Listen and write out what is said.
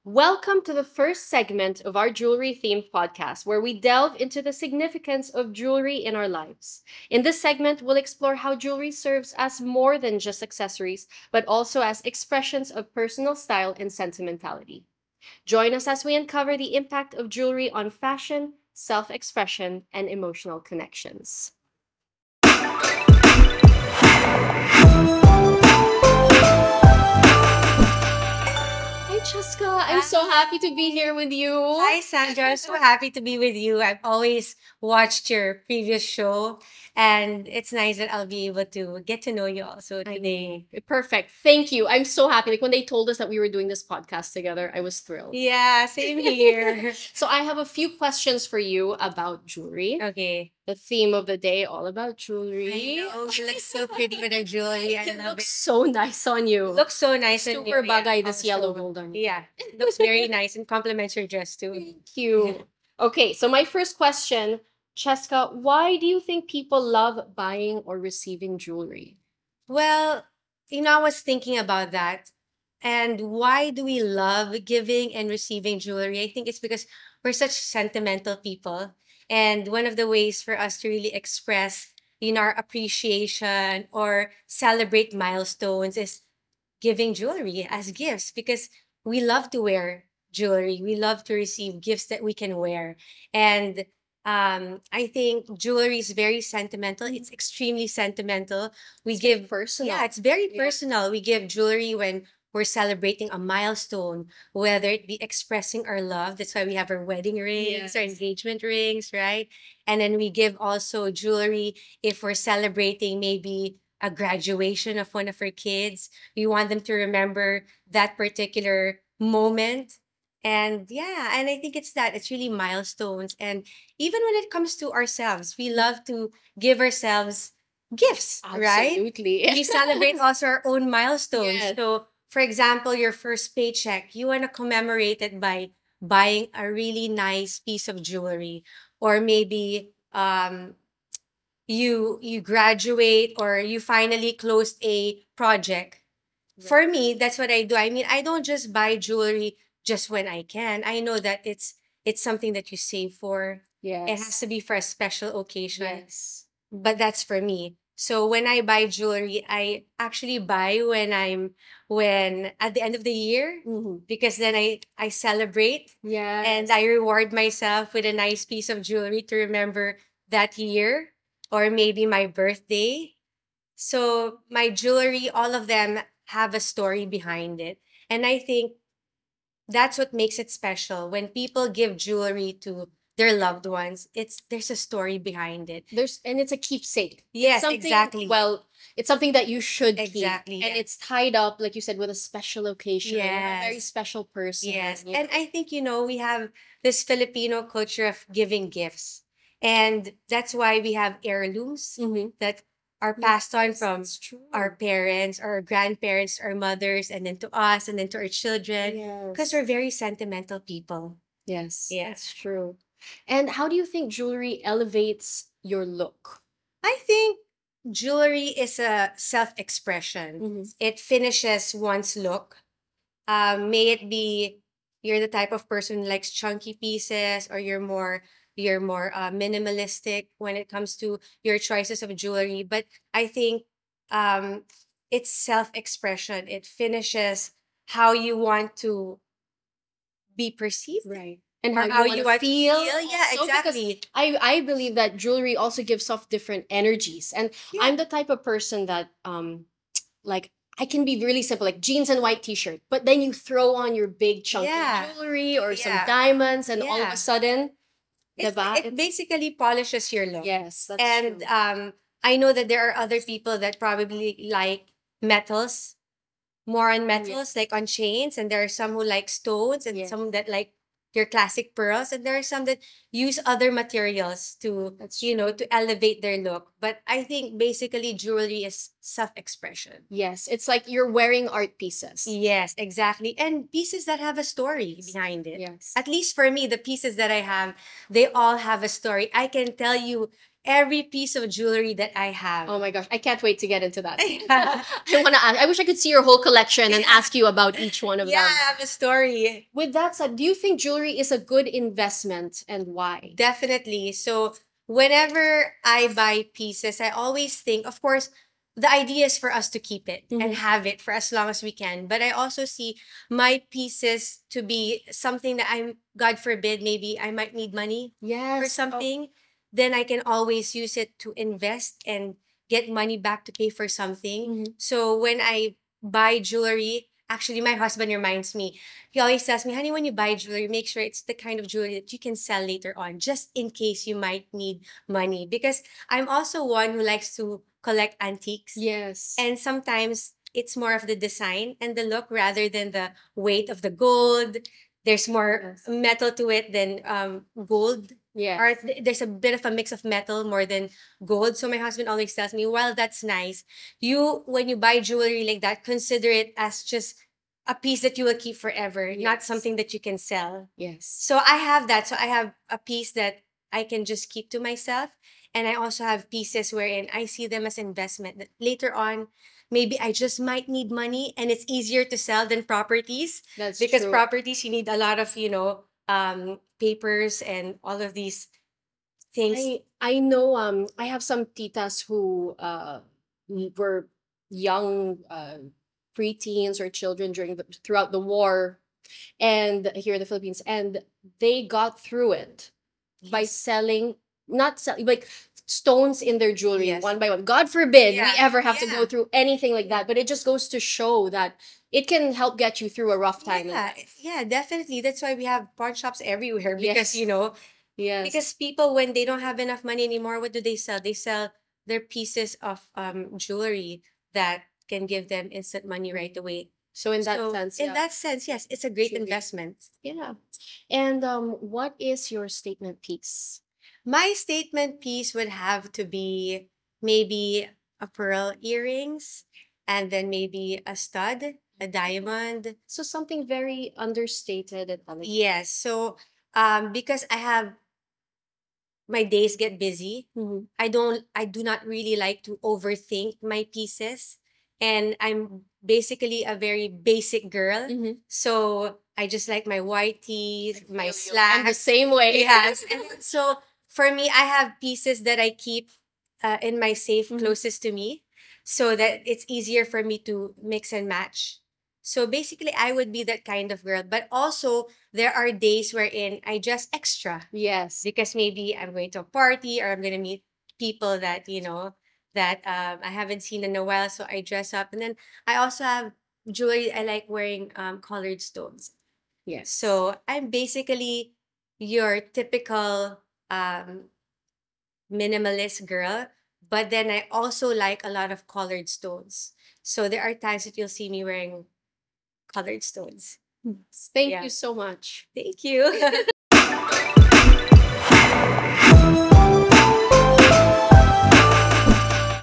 Welcome to the first segment of our jewelry themed podcast, where we delve into the significance of jewelry in our lives. In this segment, we'll explore how jewelry serves as more than just accessories, but also as expressions of personal style and sentimentality. Join us as we uncover the impact of jewelry on fashion, self expression, and emotional connections. Hi, Cheska. I'm so happy to be here with you. Hi, Sandra. I'm so happy to be with you. I've always watched your previous show, and it's nice that I'll be able to get to know you also I today. know. Perfect. Thank you. I'm so happy. Like when they told us that we were doing this podcast together, I was thrilled. Yeah, same here. So I have a few questions for you about jewelry. Okay. The theme of the day, all about I jewelry. know you look so pretty with the jewelry. I It love looks it. so nice on you. Looks so nice on Super you. Yeah, bagay this yellow also. gold on you. Yeah, looks very nice and complements your dress too. Thank you. Okay, so my first question, Cheska, why do you think people love buying or receiving jewelry? Well, I was thinking about that. And why do we love giving and receiving jewelry? I think it's because we're such sentimental people. And one of the ways for us to really express, our appreciation or celebrate milestones is giving jewelry as gifts because we love to wear jewelry. We love to receive gifts that we can wear. And I think jewelry is very sentimental. It's extremely sentimental. We It's very give, personal. yeah, it's very Yeah. personal. We give jewelry when we're celebrating a milestone, whether it be expressing our love. That's why we have our wedding rings, our Yes. engagement rings, right? And then we give also jewelry if we're celebrating maybe a graduation of one of our kids. We want them to remember that particular moment. And yeah, and I think it's that. It's really milestones. And even when it comes to ourselves, we love to give ourselves gifts, right? Absolutely. We celebrate also our own milestones. Yes. So, for example, your first paycheck, you want to commemorate it by buying a really nice piece of jewelry, or maybe you graduate or you finally closed a project. For me, that's what I do. I mean, I don't just buy jewelry just when I can. I know that it's something that you save for. It has Yes. to be for a special occasion, Yes. but that's for me. So when I buy jewelry, I actually buy when at the end of the year, Mhm. because then I celebrate and Yes. I reward myself with a nice piece of jewelry to remember that year, or maybe my birthday. So my jewelry, all of them have a story behind it. And I think that's what makes it special. When people give jewelry to their loved ones, there's a story behind it. There's and it's a keepsake. Yes, Something exactly. well, it's something that you should keep. Exactly. And Yeah. it's tied up, like you said, with a special occasion, a very Yes. special person. Yes. you And know. I think, we have this Filipino culture of giving gifts. And that's why we have heirlooms Mhm. that are passed on Yes, from that's true. our parents, our grandparents, our mothers, and then to us, and then to our children, because Yes. we're very sentimental people. Yes, Yeah. that's true. And how do you think jewelry elevates your look? I think jewelry is a self expression, Mhm. it finishes one's look. May it be you're the type of person who likes chunky pieces, or you're more minimalistic when it comes to your choices of jewelry. But I think um, it's self-expression. It finishes how you want to be perceived, Right. And or how how you want you to want to feel. feel. Yeah, Also, because exactly. I believe that jewelry also gives off different energies. And Yeah. I'm the type of person that like I can be really simple, like jeans and white t-shirt, but then you throw on your big chunky Yeah. jewelry or some Yeah. diamonds, and all of a Yeah. sudden, diba? It basically polishes your look. Yes, that's And true. I know that there are other people that probably like metals, more on metals, like on chains, and there are some who like stones, and Yes. some that like your classic pearls, and there are some that use other materials to That's to elevate their look. But I think basically jewelry is self-expression. Yes, it's like you're wearing art pieces. Yes, exactly. And pieces that have a story behind it. Yes. At least for me, the pieces that I have, they all have a story. I can tell you every piece of jewelry that I have. Oh my gosh, I can't wait to get into that. Yeah. I want to ask, I wish I could see your whole collection and ask you about each one of Yeah, them. I have a story. With that said, do you think jewelry is a good investment and why? Definitely. So whenever I buy pieces, I always think, of course, the idea is for us to keep it and Mhm. have it for as long as we can. But I also see my pieces to be something that I'm, God forbid, maybe I might need money for Yes. Oh, something. Then I can always use it to invest and get money back to pay for something. mhm. So when I buy jewelry, actually, my husband reminds me, he always tells me, honey, when you buy jewelry, make sure it's the kind of jewelry that you can sell later on, just in case you might need money. Because I'm also one who likes to collect antiques. Yes. And sometimes it's more of the design and the look rather than the weight of the gold. There's more Yes. metal to it than gold. Yes. Or there's a bit of a mix of metal more than gold. So my husband always tells me, while that's nice, you, when you buy jewelry like that, consider it as just a piece that you will keep forever, not Yes. something that you can sell. Yes. So I have that. So I have a piece that I can just keep to myself. And I also have pieces wherein I see them as investment that later on, maybe I just might need money and it's easier to sell than properties. That's Because true. properties, you need a lot of, papers and all of these things. I know I have some titas who were young preteens or children during throughout the war and here in the Philippines, and they got through it by Yes. selling, not sell, like stones in their jewelry Yes. one by one. God forbid we Yeah, ever have to go yeah. through anything like that, but it just goes to show that it can help get you through a rough time in Yeah, life. yeah, definitely. That's why we have pawn shops everywhere because, Yes. Yes. because people, when they don't have enough money anymore, what do they sell? They sell their pieces of jewelry that can give them instant money right away. So in that So sense, in yeah. that sense, yes, it's a great Jewelry. investment. Yeah. And what is your statement piece? My statement piece would have to be maybe a pearl earrings and then maybe a stud, a diamond. So something very understated and elegant. Yes. So because I have, my days get busy. Mhm. I do not really like to overthink my pieces. And I'm basically a very basic girl. Mhm. So I just like my white tees, my I'm the slacks. same way. Yes. And so for me, I have pieces that I keep in my safe Mhm. closest to me so that it's easier for me to mix and match. So basically, I would be that kind of girl. But also, there are days wherein I dress extra Yes. because maybe I'm going to a party or I'm going to meet people that, that I haven't seen in a while. So I dress up. And then I also have jewelry. I like wearing colored stones. Yes. So I'm basically your typical um, minimalist girl. But then I also like a lot of colored stones. So there are times that you'll see me wearing colored stones. Thank Yeah. you so much. Thank you.